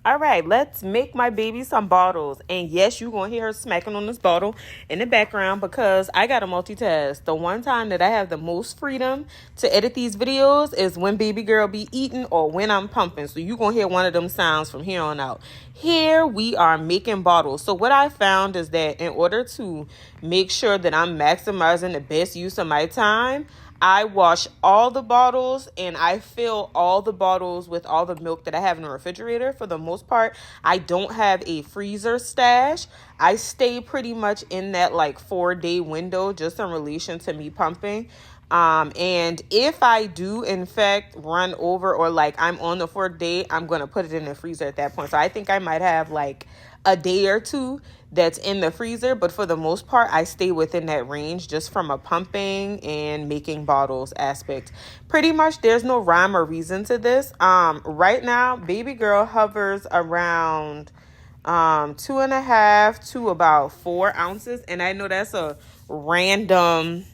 All right, let's make my baby some bottles. And yes, you're going to hear her smacking on this bottle in the background because I got to multitask. The one time that I have the most freedom to edit these videos is when baby girl be eating or when I'm pumping. So you're going to hear one of them sounds from here on out. Here we are making bottles. So what I found is that in order to make sure that I'm maximizing the best use of my time, I wash all the bottles and I fill all the bottles with all the milk that I have in the refrigerator. For the most part, I don't have a freezer stash. I stay pretty much in that like 4-day window just in relation to me pumping. And if I do in fact run over or like I'm on the 4th day, I'm going to put it in the freezer at that point. So I think I might have like a day or two that's in the freezer, but for the most part, I stay within that range just from a pumping and making bottles aspect. Pretty much there's no rhyme or reason to this. Right now, baby girl hovers around 2.5 to about 4 ounces. And I know that's a random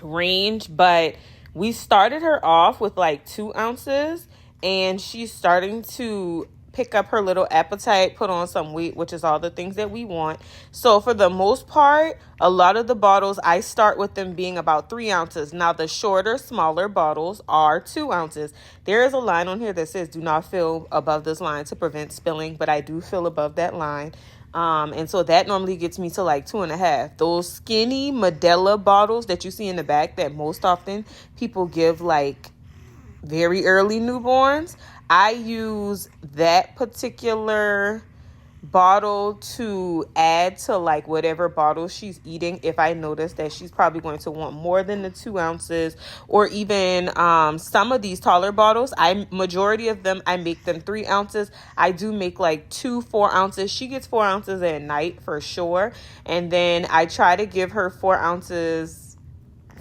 range, but we started her off with like 2 ounces and she's starting to pick up her little appetite, put on some weight, which is all the things that we want. So for the most part, a lot of the bottles, I start with them being about 3 ounces. Now the shorter, smaller bottles are 2 ounces. There is a line on here that says do not fill above this line to prevent spilling, but I do fill above that line. And so that normally gets me to like 2.5. Those skinny Medela bottles that you see in the back that most often people give like very early newborns, I use that particular bottle to add to like whatever bottle she's eating if I notice that she's probably going to want more than the 2 ounces, or even some of these taller bottles, majority of them I make them 3 ounces. I do make like 2 4 ounces. She gets 4 ounces at night for sure, and then I try to give her 4 ounces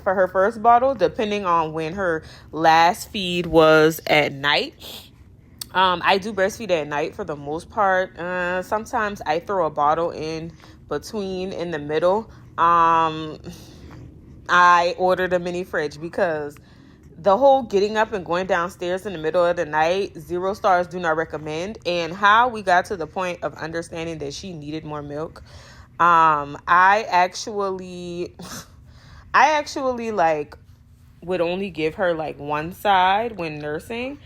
for her first bottle depending on when her last feed was at night. I do breastfeed at night for the most part. Sometimes I throw a bottle in between in the middle. I ordered a mini fridge because the whole getting up and going downstairs in the middle of the night, 0 stars, do not recommend. And how we got to the point of understanding that she needed more milk. I actually like would only give her like one side when nursing,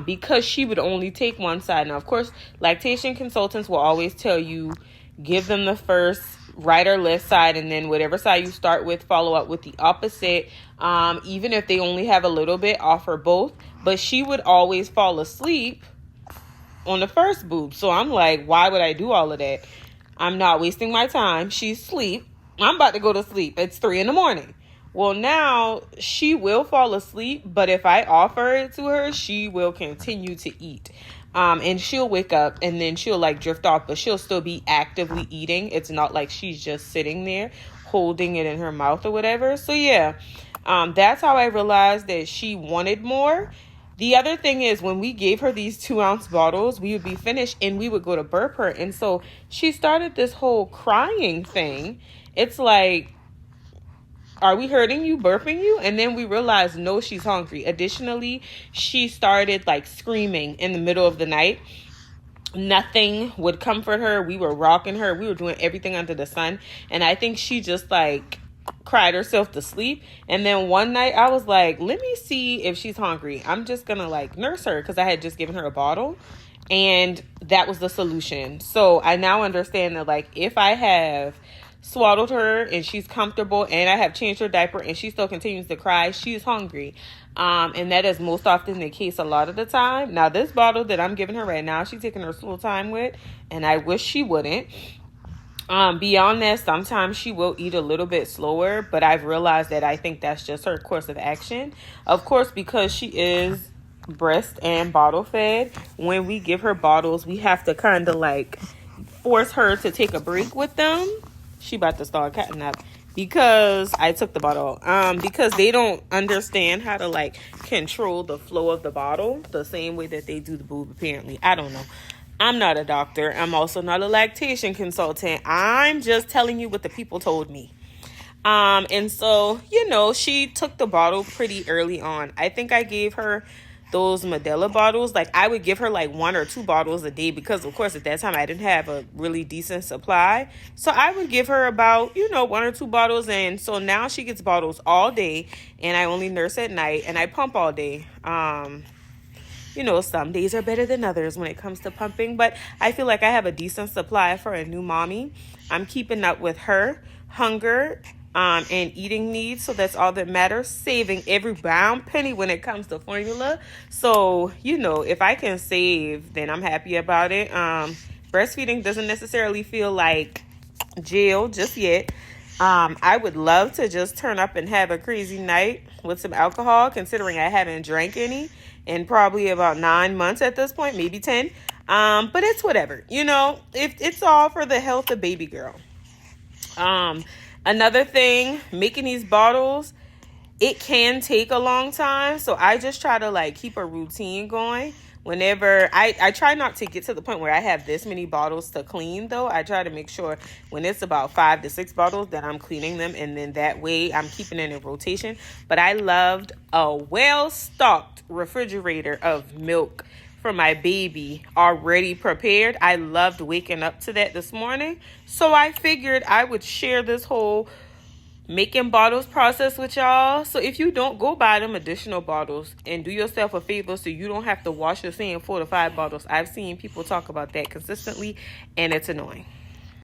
because she would only take one side. Now, of course, lactation consultants will always tell you give them the first right or left side, and then whatever side you start with, follow up with the opposite. Even if they only have a little bit, offer both. But she would always fall asleep on the first boob. So I'm like, why would I do all of that? I'm not wasting my time. She's asleep. I'm about to go to sleep. It's 3 a.m. Well, now she will fall asleep, but if I offer it to her, she will continue to eat. And she'll wake up and then she'll like drift off, but she'll still be actively eating. It's not like she's just sitting there holding it in her mouth or whatever. So yeah, that's how I realized that she wanted more. The other thing is when we gave her these 2 ounce bottles, we would be finished and we would go to burp her. And so she started this whole crying thing. It's like, are we hurting you, burping you? And then we realized, no, she's hungry. Additionally, she started like screaming in the middle of the night. Nothing would comfort her. We were rocking her. We were doing everything under the sun. And I think she just like cried herself to sleep. And then one night I was like, let me see if she's hungry. I'm just going to like nurse her because I had just given her a bottle. And that was the solution. So I now understand that like if I have swaddled her and she's comfortable and I have changed her diaper and she still continues to cry, she's hungry. And that is most often the case a lot of the time. Now this bottle that I'm giving her right now, she's taking her slow time with, and I wish she wouldn't. Beyond that, sometimes she will eat a little bit slower, but I've realized that I think that's just her course of action. Of course, because she is breast and bottle fed, when we give her bottles, we have to kind of like force her to take a break with them. She about to start cutting up because I took the bottle. Because they don't understand how to like control the flow of the bottle the same way that they do the boob, apparently. I don't know. I'm not a doctor. I'm also not a lactation consultant. I'm just telling you what the people told me. And so, she took the bottle pretty early on. I think I gave her those Medela bottles, like I would give her like 1 or 2 bottles a day, because of course at that time I didn't have a really decent supply. So I would give her about, 1 or 2 bottles. And so now she gets bottles all day, and I only nurse at night, and I pump all day. Some days are better than others when it comes to pumping, but I feel like I have a decent supply for a new mommy. I'm keeping up with her hunger and eating needs, so that's all that matters. Saving every brown penny when it comes to formula. So, if I can save, then I'm happy about it. Breastfeeding doesn't necessarily feel like jail just yet. I would love to just turn up and have a crazy night with some alcohol, considering I haven't drank any in probably about 9 months at this point, maybe 10. But it's whatever, if it's all for the health of baby girl. Another thing, making these bottles, it can take a long time. So I just try to like keep a routine going. Whenever I try not to get to the point where I have this many bottles to clean, though. I try to make sure when it's about 5 to 6 bottles that I'm cleaning them, and then that way I'm keeping it in rotation. But I loved a well-stocked refrigerator of milk for my baby already prepared. I loved waking up to that this morning. So I figured I would share this whole making bottles process with y'all. So if you don't, go buy them additional bottles and do yourself a favor so you don't have to wash the same 4 to 5 bottles. I've seen people talk about that consistently, and it's annoying.